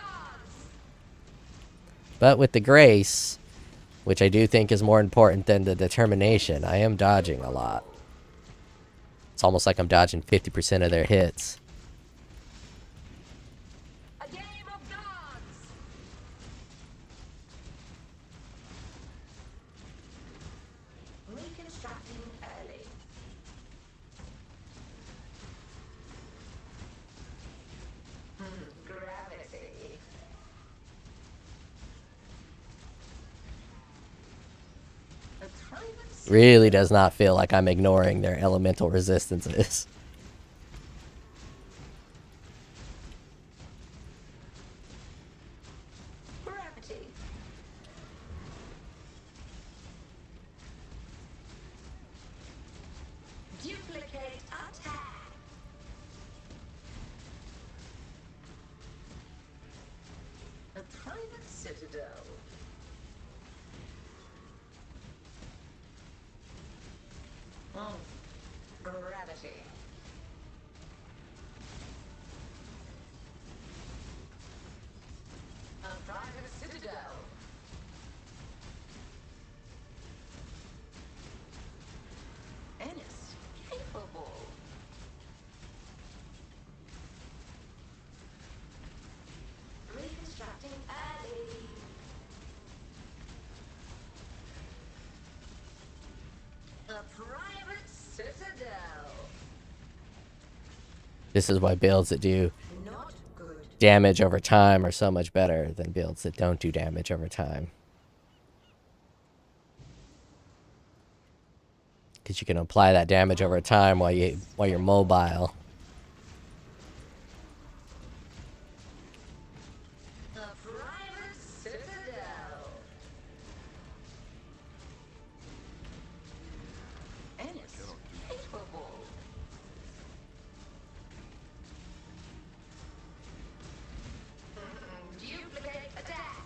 But with the Grace, which I do think is more important than the Determination, I am dodging a lot. It's almost like I'm dodging 50% of their hits. A game of gods. Reconstructing early. Gravity. A private Really does not feel like I'm ignoring their elemental resistances. gravity. Duplicate attack. A private citadel. Gravity. A private citadel. Ennis capable. Reconstructing early. A private citadel. This is why builds that do Not good. damage over time are so much better than builds that don't do damage over time. Because you can apply that damage over time while you're mobile. A private citadel. Ennis capable. Duplicate attack.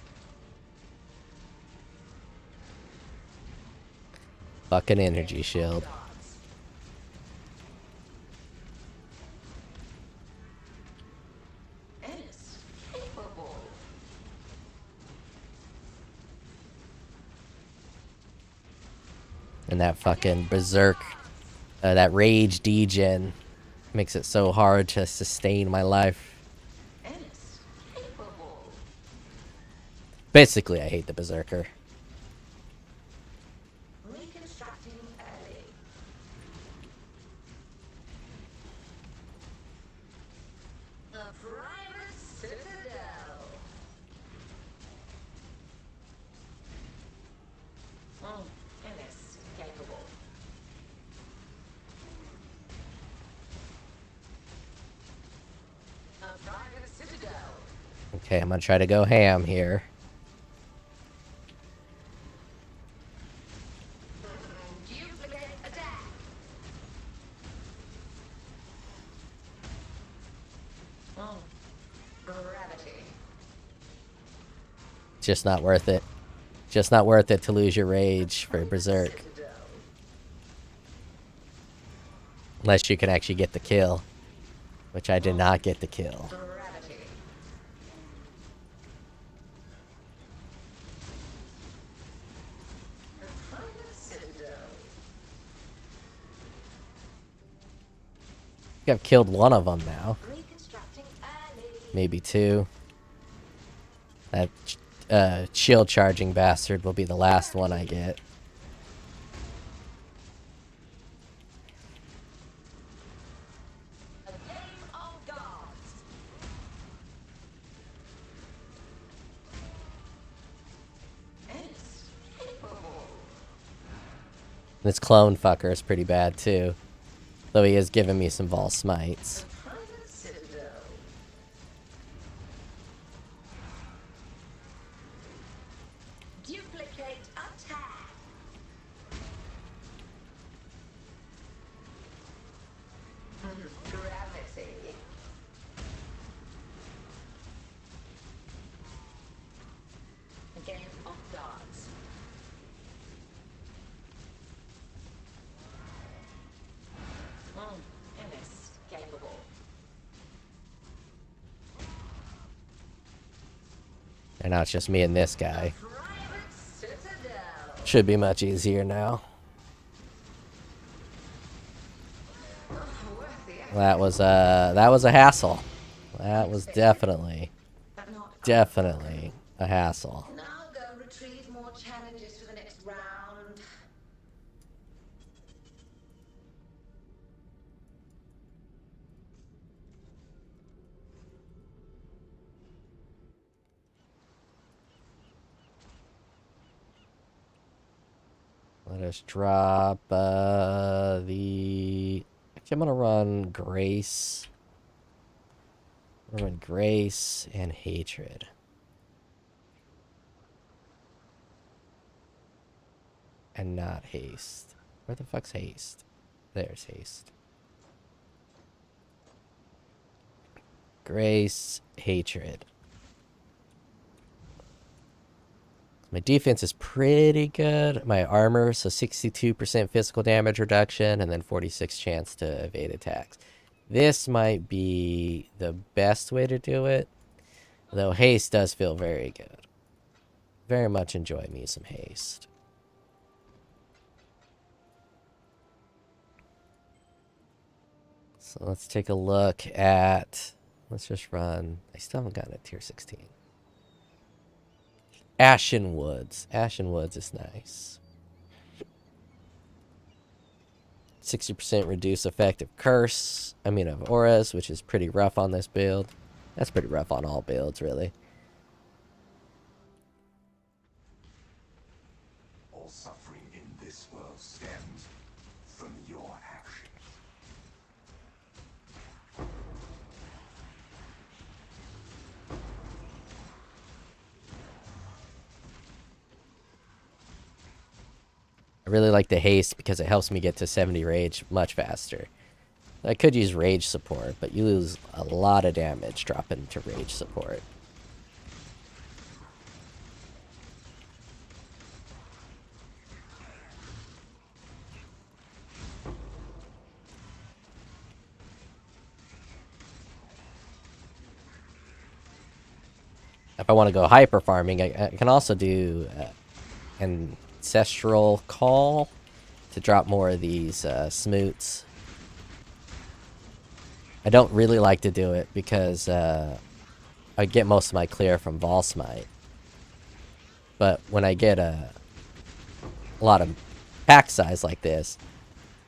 Fucking energy shield. Ennis capable. And that fucking Berserk, that Rage degen makes it so hard to sustain my life. Ennis capable. Basically, I hate the Berserker. Reconstructing early. A private citadel. Ennis capable. A private citadel. Okay, I'm gonna try to go ham here. Duplicate attack. Gravity. Just not worth it. Just not worth it to lose your rage for Berserk. Citadel. Unless you can actually get the kill. Which I did not get the kill. Gravity. A private citadel. I think I've killed one of them now. Reconstructing early. Maybe two. That shield charging bastard will be the last one I get. A game of gods. Inescapable. This clone fucker is pretty bad too. Though he has given me some VAAL Smites. Private Citadel. Duplicate attack. Gravity. A game of gods. Inescapable. And now it's just me and this guy. Private Citadel. Should be much easier now. Worth the effort, That was a hassle. That was definitely but not a hassle. Now go retrieve more challenges for the next round. Let us drop the. Actually, I'm gonna run Grace. I'm gonna run Grace and Hatred. And not Haste. Where the fuck's Haste? There's Haste. Grace, Hatred. My defense is pretty good. My armor, so 62% physical damage reduction, and then 46 chance to evade attacks. This might be the best way to do it, though haste does feel very good. Very much enjoy me some haste. So let's take a look at, let's just run, I still haven't gotten a tier 16. Ashen Woods. Ashen Woods is nice. 60% reduce effective curse. I mean of auras, which is pretty rough on this build. That's pretty rough on all builds, really. All suffering in this world stems from your actions. I really like the haste because it helps me get to 70 rage much faster. I could use rage support, but you lose a lot of damage dropping to rage support. If I want to go hyper farming, I can also do Ancestral Call to drop more of these smoots. I don't really like to do it because I get most of my clear from VAAL Smite. But when I get a lot of pack size like this,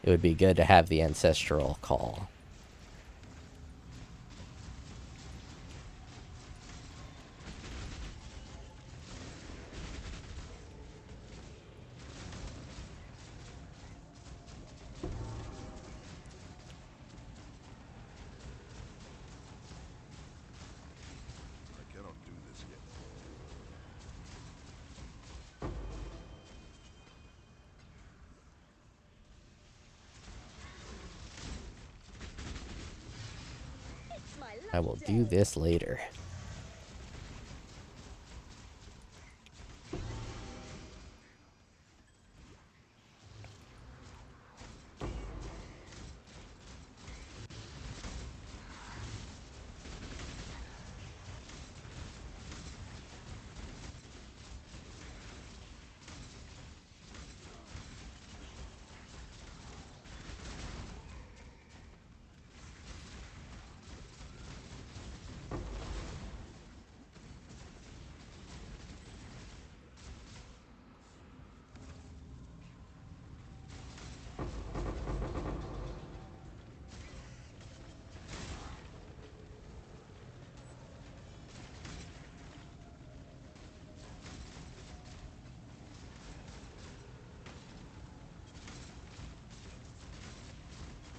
it would be good to have the Ancestral Call. I cannot do this yet. I will do this later.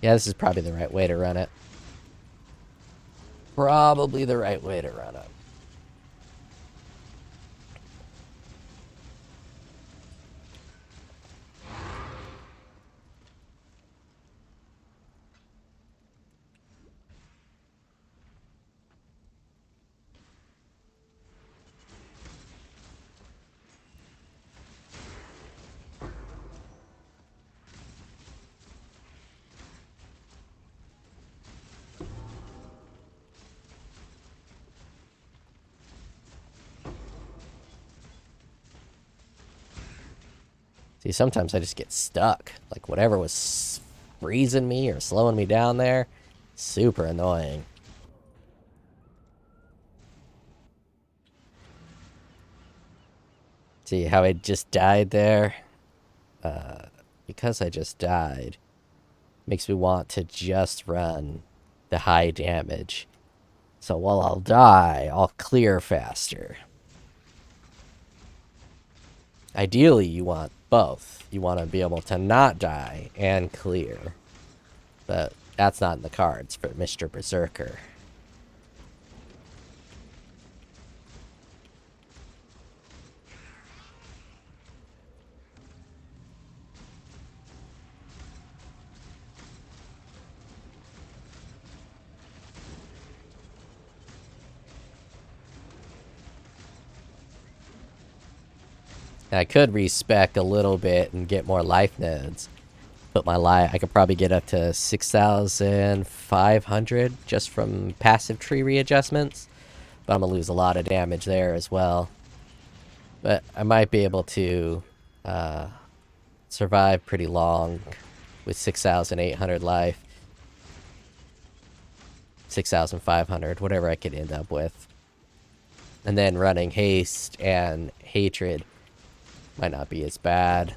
Yeah, this is probably the right way to run it. Probably the right way to run it. See, sometimes I just get stuck. Like, whatever was freezing me or slowing me down there, super annoying. See how I just died there? Because I just died, makes me want to just run the high damage. So while I'll die, I'll clear faster. Ideally, you want both. You want to be able to not die and clear. But that's not in the cards for Mr. Berserker. I could respec a little bit and get more life nodes. Put my life, I could probably get up to 6,500 just from passive tree readjustments. But I'm gonna lose a lot of damage there as well. But I might be able to survive pretty long with 6,800 life. 6,500, whatever I could end up with. And then running haste and hatred might not be as bad. Of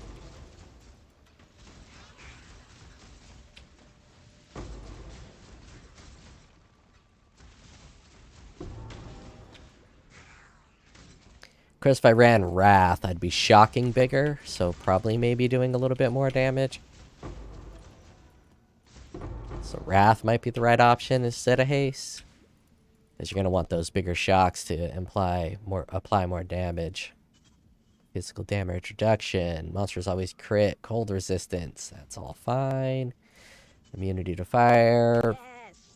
course, if I ran Wrath, I'd be shocking bigger, so probably maybe doing a little bit more damage. So Wrath might be the right option instead of Haste. Because you're going to want those bigger shocks to apply more damage. Physical damage reduction. Monsters always crit. Cold resistance. That's all fine. Immunity to fire.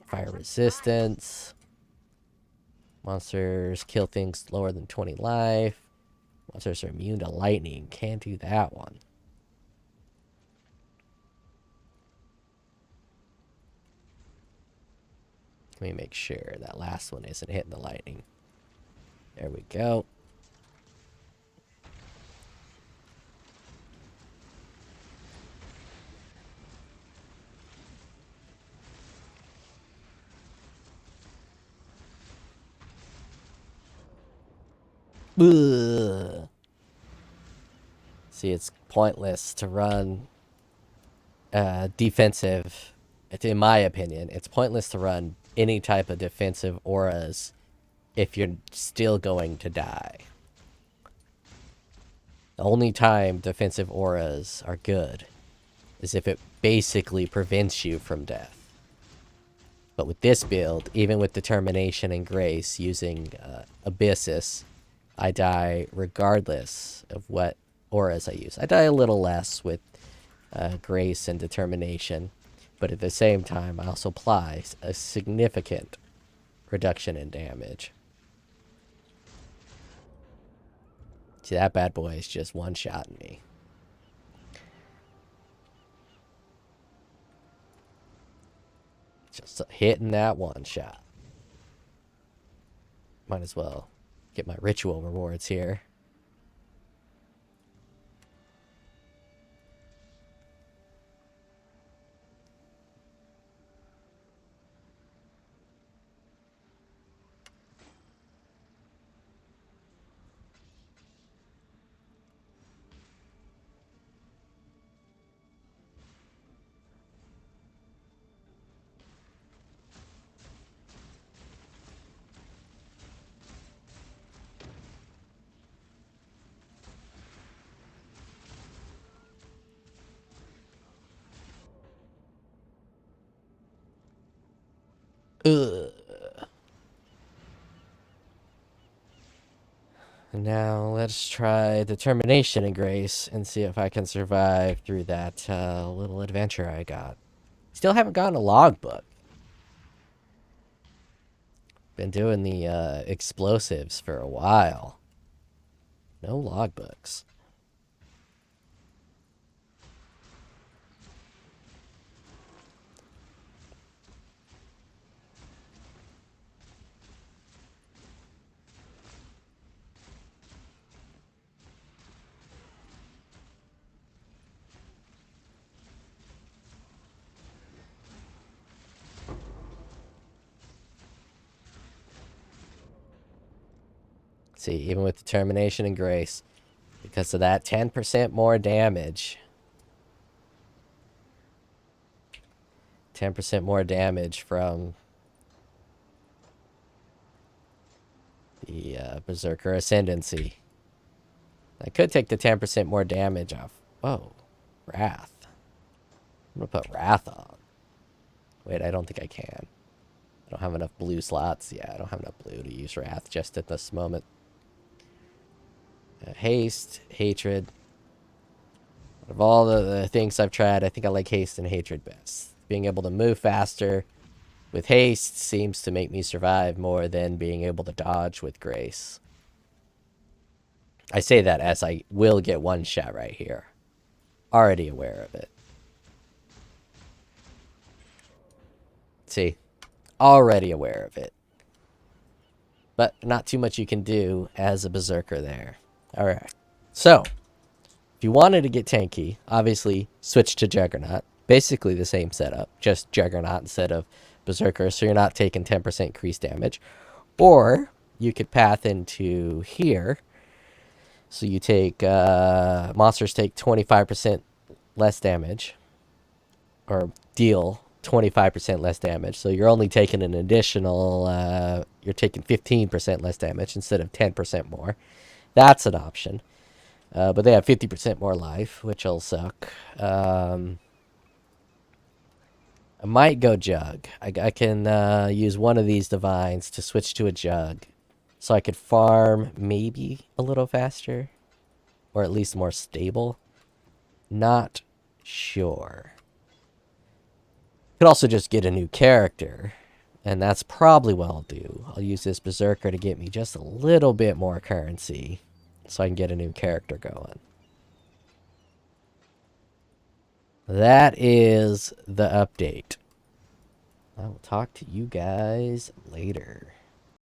Fire resistance. Monsters kill things lower than 20 life. Monsters are immune to lightning. Can't do that one. Let me make sure that last one isn't hitting the lightning. There we go. Ugh. See, it's pointless to run defensive. In my opinion, it's pointless to run any type of defensive auras if you're still going to die. The only time defensive auras are good is if it basically prevents you from death. But with this build, even with Determination and Grace using Abyssus, I die regardless of what auras I use. I die a little less with Grace and Determination, but at the same time, I also apply a significant reduction in damage. See, that bad boy is just one-shotting me. Just hitting that one shot. Might as well get my ritual rewards here. Ugh. Now let's try determination and grace and see if I can survive through that little adventure I got. Still haven't gotten a logbook. Been doing the explosives for a while. No logbooks. See, even with determination and grace, because of that 10% more damage. 10% more damage from the Berserker Ascendancy. I could take the 10% more damage off. Whoa. Wrath. I'm going to put Wrath on. Wait, I don't think I can. I don't have enough blue slots. Yeah, I don't have enough blue to use Wrath just at this moment. Haste, Hatred. Of all the things I've tried, I think I like Haste and Hatred best. Being able to move faster with Haste seems to make me survive more than being able to dodge with Grace. I say that as I will get one shot right here. Already aware of it. See? Already aware of it. But not too much you can do as a Berserker there. Alright. So, if you wanted to get tanky, obviously switch to Juggernaut. Basically the same setup, just Juggernaut instead of Berserker, so you're not taking 10% increased damage. Or you could path into here. So you take, monsters take 25% less damage. Or deal 25% less damage. So you're only taking an additional, you're taking 15% less damage instead of 10% more. That's an option. But they have 50% more life, which will suck. I might go Jug. I can use one of these Divines to switch to a Jug. So I could farm maybe a little faster. Or at least more stable. Not sure. Could also just get a new character. And that's probably what I'll do. I'll use this Berserker to get me just a little bit more currency. So I can get a new character going. That is the update. I will talk to you guys later.